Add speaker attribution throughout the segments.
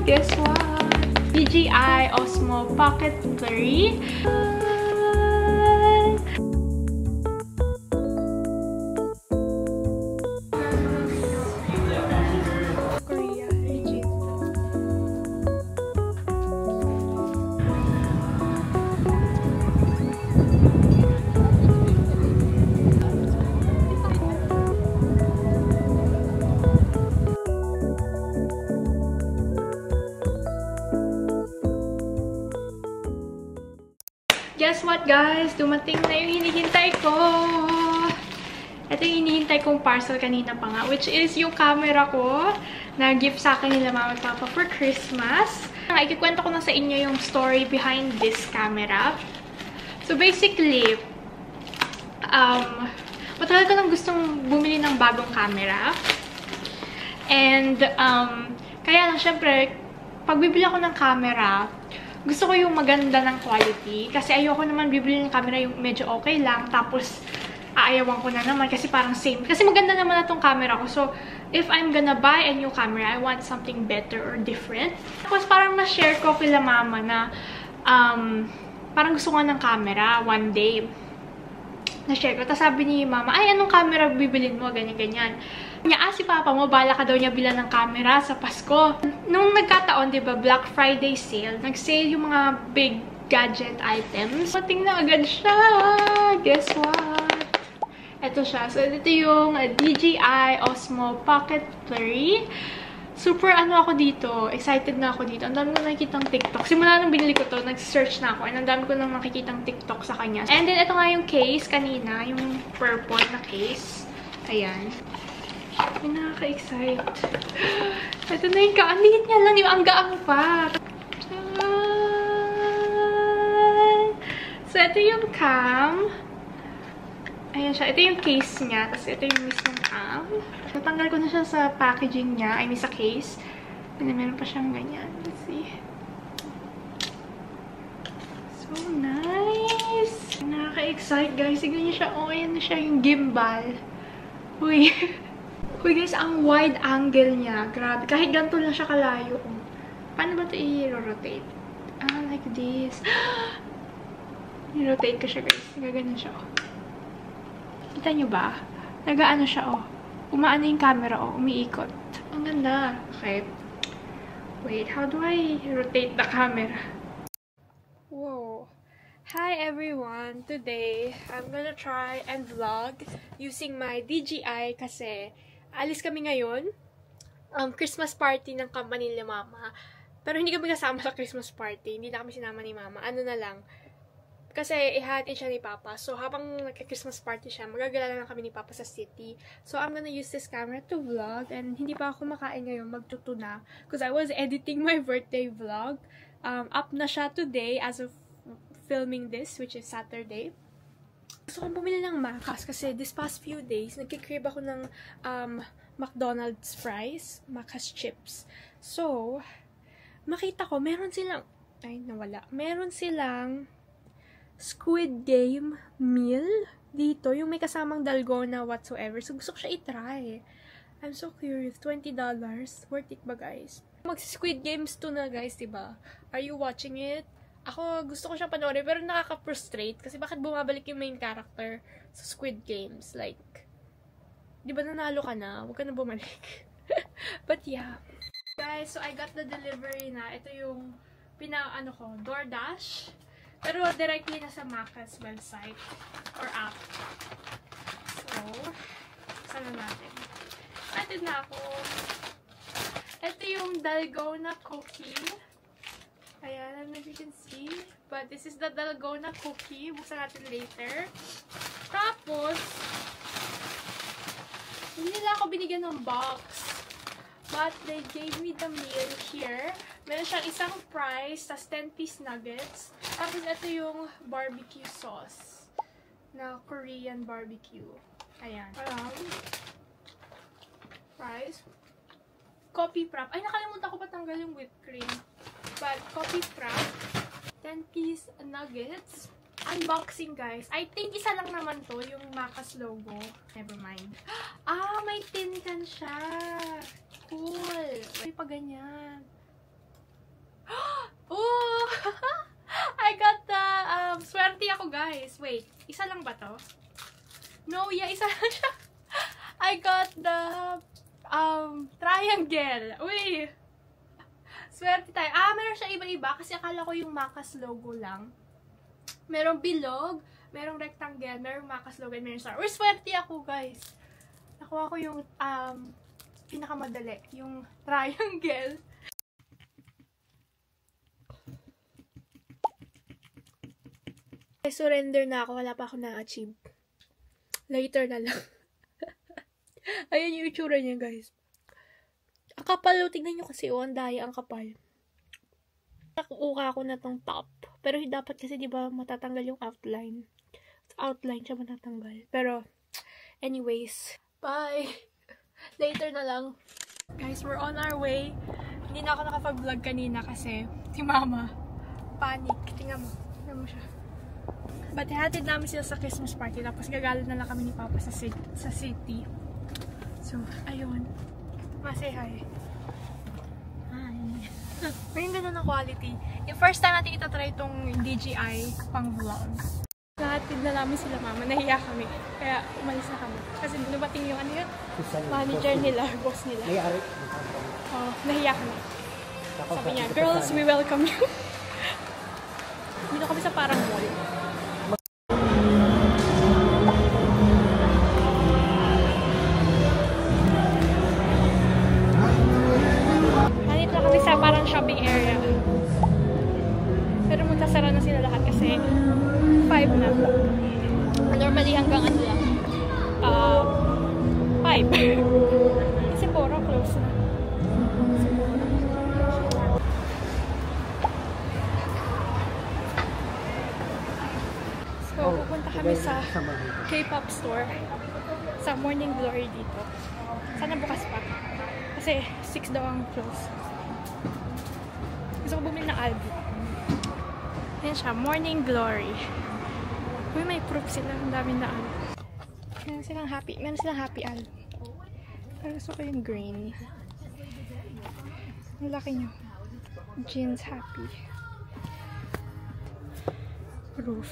Speaker 1: Guess what? DJI Osmo Pocket 3. Guess what, guys? Dumating na yung hinihintay ko. Ito yung hinihintay kong parcel kanina pa nga, which is yung camera ko na gift sa akin nila mama at papa for Christmas. Ikikwento ko na sa inyo yung story behind this camera. So basically, matagal ko nang gustong bumili ng bagong camera. And, kaya lang, syempre, pag bibili ako ng camera, gusto ko yung maganda ng quality. Kasi ayoko naman bibili ng camera yung medyo okay lang. Tapos, aayawan ko na naman kasi parang same. Kasi maganda naman na tong camera ko. So, if I'm gonna buy a new camera, I want something better or different. Tapos, parang na-share ko kila mama na parang gusto ko ng camera one day. Na-share ko. Tapos sabi ni mama, ay, anong camera bibilin mo? Ganyan-ganyan. Niya, si papa mo, bala ka daw niya bilan ng camera sa Pasko. Nung nagkataon, diba, Black Friday sale, nag-sale yung mga big gadget items. Mating na agad siya! Guess what? Ito siya. So, ito yung DJI Osmo Pocket 3. Super ako dito. Excited na ako dito. Ang dami ko nakikitang TikTok. Simula nung binili ko to, nag-search na ako. And ang dami ko nang nakikitang TikTok sa kanya. And then, ito nga yung case kanina. Yung purple na case. Ayan. Ay, nakaka-excite. Ito na yung ang liit niya lang. Yung ang-gaang pa. So, ito yung cam. Ayan siya. Ito yung case niya. Tapos, ito yung mismong cam. Natanggal ko na siya sa packaging niya. I mean, sa case. And meron pa siyang ganyan. Let's see. So nice! Nakaka-excite, guys. Tignan niyo siya. Oh, ayan na siya yung gimbal. Uy. Uy, guys, ang wide angle niya. Grabe. Kahit ganito lang siya kalayo. Paano ba ito i-rotate? Ah, like this. I-rotate ko siya, guys. Gaganon siya, oh. Kita nyo ba? Nagaano siya, oh. Umaano yung camera, oh. Umiikot. Ang ganda. Okay. Wait, how do I rotate the camera? Whoa. Hi, everyone. Today, I'm gonna try and vlog using my DJI kasi alis kami ngayon. Christmas party ng company ni Mama. Pero hindi kami kasama sa Christmas party. Hindi na kami sinama ni Mama. Ano na lang. Kasi ihahatid siya ni Papa. So, habang nagka-Christmas party siya, magagala lang kami ni Papa sa city. So, I'm gonna use this camera to vlog. And hindi pa ako kumakain ngayon. Magtuto na. Because I was editing my birthday vlog. Up na siya today as of filming this, which is Saturday. Gusto kong bumili ng Macas kasi this past few days, nagkikrib ako ng McDonald's fries, Macas chips. So, makita ko, meron silang, ay, nawala. Meron silang Squid Game meal dito, yung may kasamang dalgona whatsoever. So, gusto ko siya i-try. I'm so curious. $20. Worth it ba, guys? Mag-Squid Games to na, guys, diba? Are you watching it? Ako, gusto ko siyang panoorin, pero nakaka-frustrate. Kasi bakit bumabalik yung main character sa Squid Games? Like, di ba nanalo ka na? Huwag ka na bumalik. But yeah. Guys, so I got the delivery na. Ito yung DoorDash. Pero directly na sa Macas website or app. So, sana natin. Excited na ako. Ito yung dalgona cookie. Ayan, as you can see. But this is the dalgona cookie. Buksan natin later. Tapos, hindi nila ako binigyan ng box. But they gave me the meal here. Meron siyang isang fries, tas 10-piece nuggets. Tapos ito yung barbecue sauce. Na Korean barbecue. Ayan. Fries. Coffee frap. Ay, nakalimutan ko patanggal yung whipped cream. But, coffee frap. 10-piece nuggets. Unboxing, guys. I think isa lang naman to, yung Macas logo. Never mind. Ah, may tin can siya. Cool. May pa ganyan. guys. Wait. Isa lang ba to? No, yeah. Isa lang siya. I got the triangle. Uy! Swerte tayo. Meron siya iba-iba kasi akala ko yung Macas logo lang. Merong bilog, merong rectangle, merong Macas logo, and merong star. Uy, swerte ako, guys. Nakuha ko yung pinakamadali, yung triangle. I surrender na ako. Wala pa ako na-achieve. Later na lang. Ayan yung itsura niya, guys. Ang kapal. Tignan nyo kasi. Ang daya ang kapal. Nakuha ko na tong top. Pero dapat kasi, di ba, matatanggal yung outline. Outline siya matatanggal. Pero, anyways. Bye! Later na lang. Guys, we're on our way. Hindi na ako nakapag-vlog kanina kasi si Mama, panic. Tingnan mo. Tingnan mo siya. But hatid namin sila sa Christmas party. Tapos gagala na lang kami ni Papa sa city. So, ayun. Say hi. May ganda ng quality. Yung first time natin itatry itong DJI pang vlog. Nahatid na namin sila Mama. Nahiya kami. Kaya umalis na kami. Kasi dumating yung ano yun? Manager nila, boss nila. Nahiya kami. Sabi niya, girls, we welcome you. Dito kami sa parang mall. Parang shopping area. Pero magsasara na sila lahat kasi 5 na. Normally hanggang ano lang. 5. Kasi puro close na. So, pupunta kami sa K-pop store. Sa Morning Glory dito. Sana bukas pa. Kasi 6 daw ang close. Gusto ko bumili ng album. Ayan siya, Morning Glory. Uy, may proof sila. Ang dami na album. Meron silang happy album. Pero gusto ko yung green. Ang laki nyo. Jeans happy. Roof.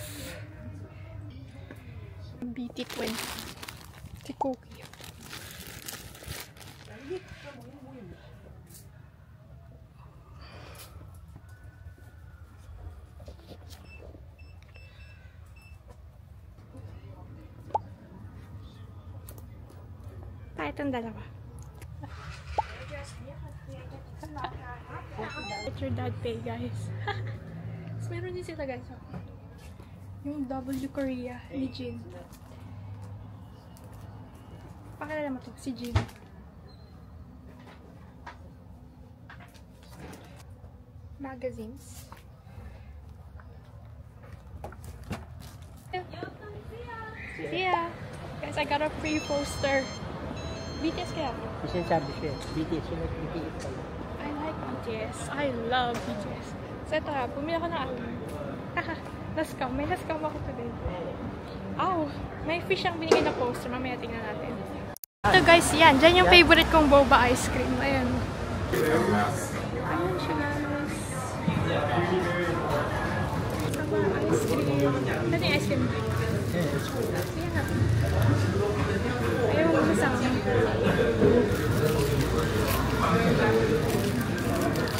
Speaker 1: BT20. Si Cookie. Itong dalawa. Let your dad pay, guys. So, meron din sila, guys. Yung W Korea ni Jin. Pakilala mo to, si Jin. Magazines. See ya! Guys, I got a free poster. BTS kaya?
Speaker 2: Kasi sabi siya, BTS yun at BTS pala.
Speaker 1: I like BTS. I love BTS. So ito ha, pumili ako ng album. Haha, na-scam. May na-scam ako today. Ow! May fish ang binigay na poster. Mamaya tingnan natin. Ito guys, yan. Diyan yung favorite kong boba ice cream. Ayan. Ayan siya guys. Boba ice cream. Ano yung ice cream? Ayan na. Ayaw mo masama.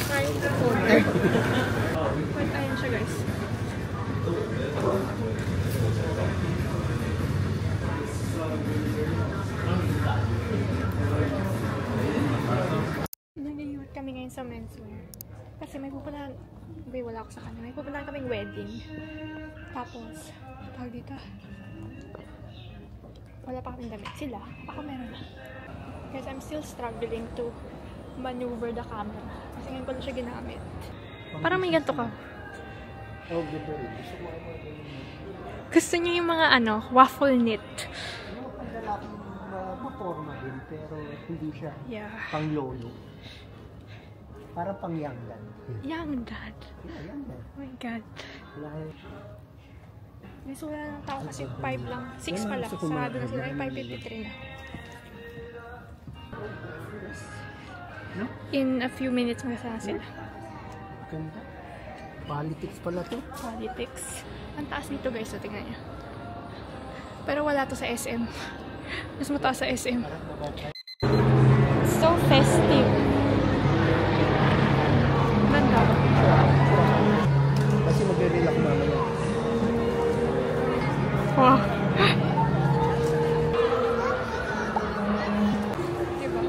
Speaker 1: Try the food. But ayan siya guys. Naliliwat kami ngayon sa menswear. Kasi may pupuntahan. Wala ako sa kanila. May pupuntahan kaming wedding. Tapos, tawag dito. Wala pa kaming damit. Sila. Ako meron na. Guys, I'm still struggling to maneuver the camera. Kasi ngayon ko na siya ginamit. Parang may ganito ka. Gusto niyo yung mga waffle knit.
Speaker 2: Ang lalaking maporma din, pero hindi siya pang lolo. Para pang young dad.
Speaker 1: Young dad?
Speaker 2: Yeah, young dad.
Speaker 1: Oh my God. May sula ng tao kasi 5 lang. 6 pala. Sarado na sila. Ay, 5:53 na. In a few minutes magkasama sila.
Speaker 2: Ganda. Politics pala to.
Speaker 1: Politics. Ang taas dito guys, so tingnan nyo. Pero wala to sa SM. Mas mataas sa SM. So festive. Ganda.
Speaker 2: Kasi mag-relax mamaya.
Speaker 1: Wow. Diba?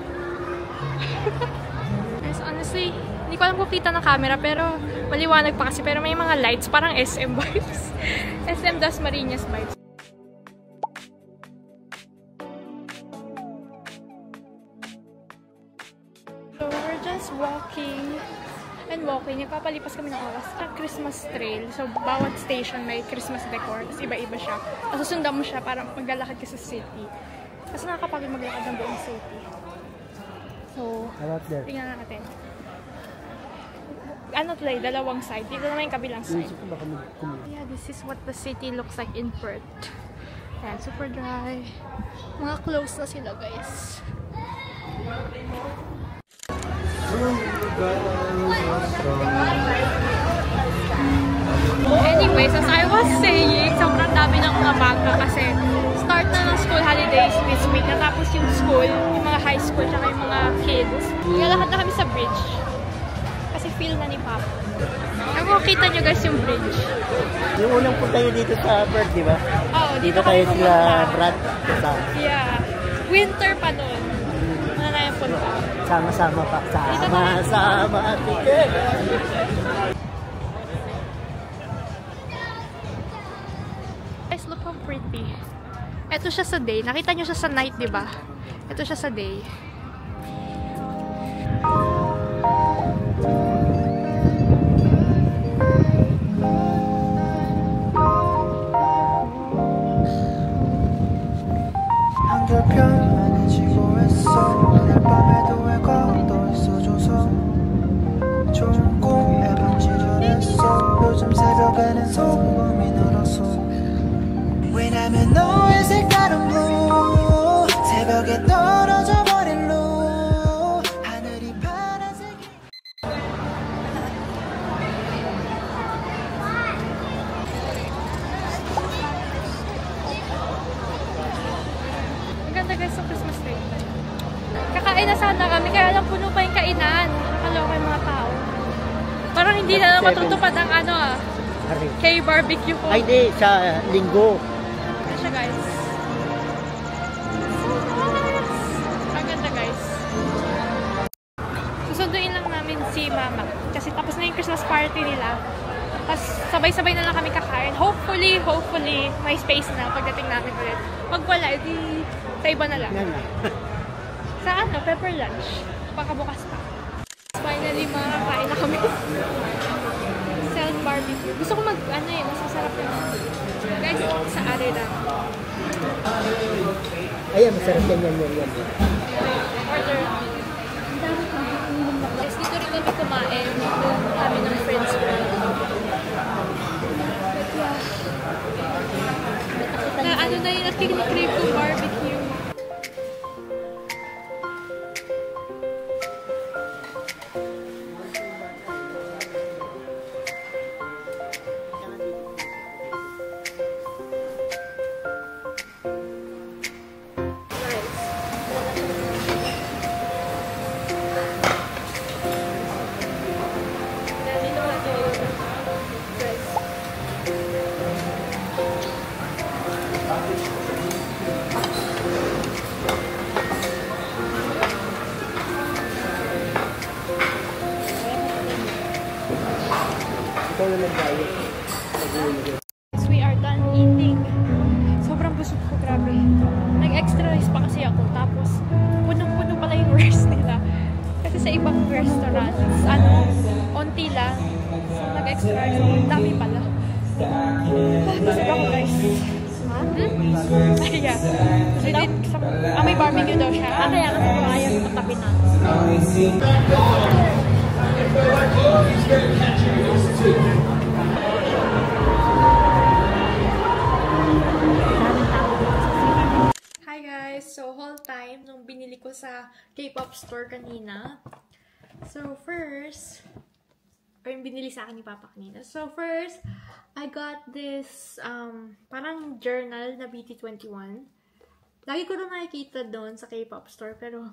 Speaker 1: Guys, honestly, hindi ko alam kung kita ng camera, pero maliwanag pa kasi. Pero may mga lights, parang SM vibes. SM Dasmariñas vibes. So, we're just walking and walking. Nagpapalipas kami ng oras at Christmas trail. So, bawat station may Christmas decor. Tapos iba-iba siya. Tapos susundan mo siya para maglalakad ka sa city. Kasi nakakapagod maglakad ng buong city. So, tingnan natin. Ano today? Dalawang side. Dito naman yung kabilang side. Yeah, this is what the city looks like in Perth. Ayan, super dry. Mga close na sila, guys. Anyways, as I was saying, sobrang dami ng mga bangka kasi start na ng school holidays this week. Natapos yung school, yung mga high school, tsaka yung mga kids. Naglalakad na kami sa bridge. Kasi feel na ni Papa. Ako, kita nyo guys yung bridge.
Speaker 2: Yung unang punta nyo dito sa Perth, di ba?
Speaker 1: Oo,
Speaker 2: dito kayo sila Brad.
Speaker 1: Yeah. Winter pa doon. Ano na yung punta?
Speaker 2: Sama-sama pa. Sama-sama.
Speaker 1: Guys, look how pretty. Ito siya sa day. Nakita nyo siya sa night, di ba? Ito siya sa day.
Speaker 3: 왜냐면 너의 색다른 blue 새벽에 떨어져 버린 blue 하늘이 파란색.
Speaker 1: Ang ganda guys sa Christmas tree. Kakain na sana kami, kaya lang puno pa yung kainan. Nakaloka yung mga tao. Parang hindi na lang matutupad ang ano K-barbecue ko.
Speaker 2: Ay di, sa linggo.
Speaker 1: Ano siya guys? So nice! Ang ganda guys. Susunduin lang namin si Mama. Kasi tapos na yung Christmas party nila. Tapos sabay-sabay na lang kami kakain. Hopefully, may space na pagdating namin ulit. Pag wala, di sa iba na lang. Sa ano? Pepper lunch. Baka bukas pa. Finally, makakain na kami. Self-barbecue. Gusto ko masasarap yun. Guys, sa ari lang.
Speaker 2: Ayan, masarap yan.
Speaker 1: Order. Guys, dito rin kami kumain. Doon kami ng friends ko. Na ano na yun, at kinikrave ko barbecue. We are done eating. Sobrang busog ko, grabe. Nag-extra rice pa kasi ako. Tapos, punong-puno pala yung rice nila. Kasi sa ibang restaurants, onti lang. So, nag-extra rice ako. Dami pala. Busog ako, guys. Ay, yeah. May barbecue daw siya. Kaya kasi kung ayaw matabi na. Hi guys! So, whole time nung binili ko sa K-pop store kanina. So, first, or yung binili sa akin ni Papa kanina. So, first, I got this, parang journal na BT21. Lagi ko na nakikita doon sa K-pop store, pero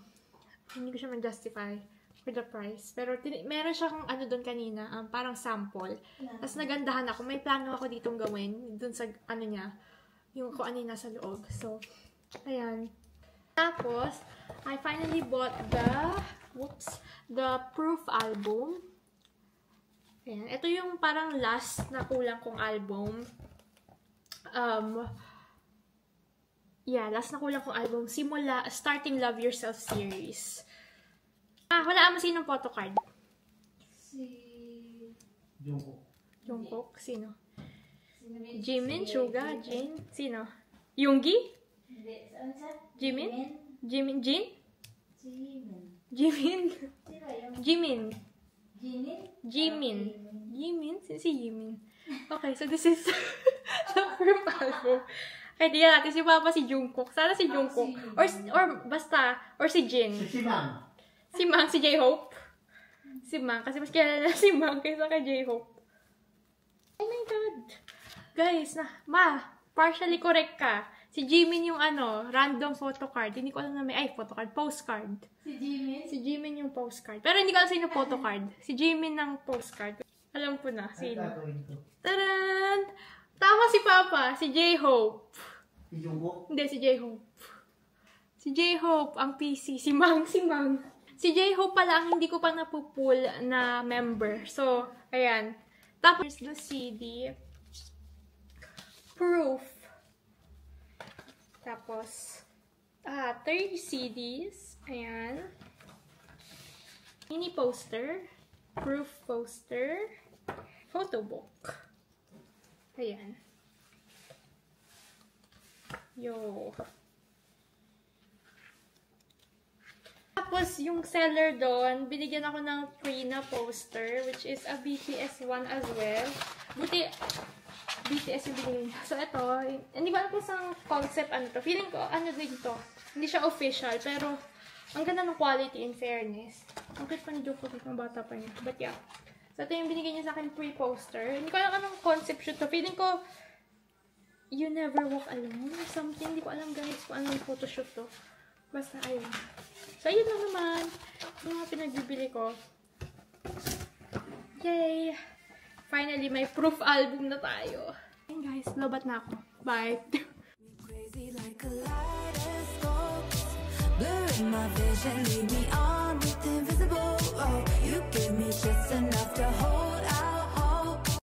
Speaker 1: hindi ko siya ma-justify for the price. Pero meron siya kung ano doon kanina, parang sample. Tapos nagandahan ako. May plano ako ditong gawin doon sa ano niya, yung kung ano yung nasa loob. So, ayan. Tapos, I finally bought the Proof album. Ayan. Ito yung parang last na kulang kong album. Last na kulang kong album. Simula, Starting Love Yourself series. Wala mo sinong photocard?
Speaker 4: Si
Speaker 2: Jungkook.
Speaker 1: Jungkook? Sino? Jimin? Suga? Jin? Sino? Yoongi?
Speaker 4: Hindi. Ano siya?
Speaker 1: Jimin? Jimin? Jin?
Speaker 4: Jimin.
Speaker 1: Jimin?
Speaker 4: Sino yung?
Speaker 1: Jimin.
Speaker 4: Jinin?
Speaker 1: Jimin. Jimin? Si Jimin. Okay, so this is the first album. Kaya di natin si Papa si Jungkook. Sana si Jungkook. Or si Jin.
Speaker 2: Si Mang.
Speaker 1: Si Mang, si J-Hope. Si Mang, kasi mas kilala na si Mang kaysa kay J-Hope. Oh my God. Guys, partially correct ka. Si Jimin yung random photocard. Hindi ko alam na photocard, postcard.
Speaker 4: Si Jimin?
Speaker 1: Si Jimin yung postcard. Pero hindi ko alam sino photocard. Si Jimin ng postcard. Alam ko na, sino. Taran! Tama si Papa, si J-Hope.
Speaker 2: Si Jungkook?
Speaker 1: Hindi, si J-Hope. Si J-Hope, ang PC. Si Mang. Si J-Hope pala ang hindi ko pa napupull na member. So, ayan. Tapos, the CD. Proof. Tapos, 30 CDs. Ayan. Mini poster. Proof poster. Photo book. Ayan. Yo. Tapos, yung seller doon, binigyan ako ng free na poster, which is a BTS one as well. Buti, BTS yung binigyan niya. So, ito, hindi ko alam kung saan concept to. Feeling ko, din to. Hindi siya official, pero ang ganda ng quality in fairness. Ang cute pa ni Jungkook, ng bata pa niya. But yeah. So, ito yung binigyan niya sa akin free poster. Hindi ko alam anong concept shoot to. Feeling ko, You Never Walk Alone or something. Hindi ko alam guys kung anong photoshoot to. Basta, ayun. So, ayun lang naman. Yung mga pinagbibili ko. Yay! Finally, may proof album na tayo. Ayun guys, lobat na ako. Bye!
Speaker 3: Crazy like kaleidoscopes, blurring my vision, lead me on.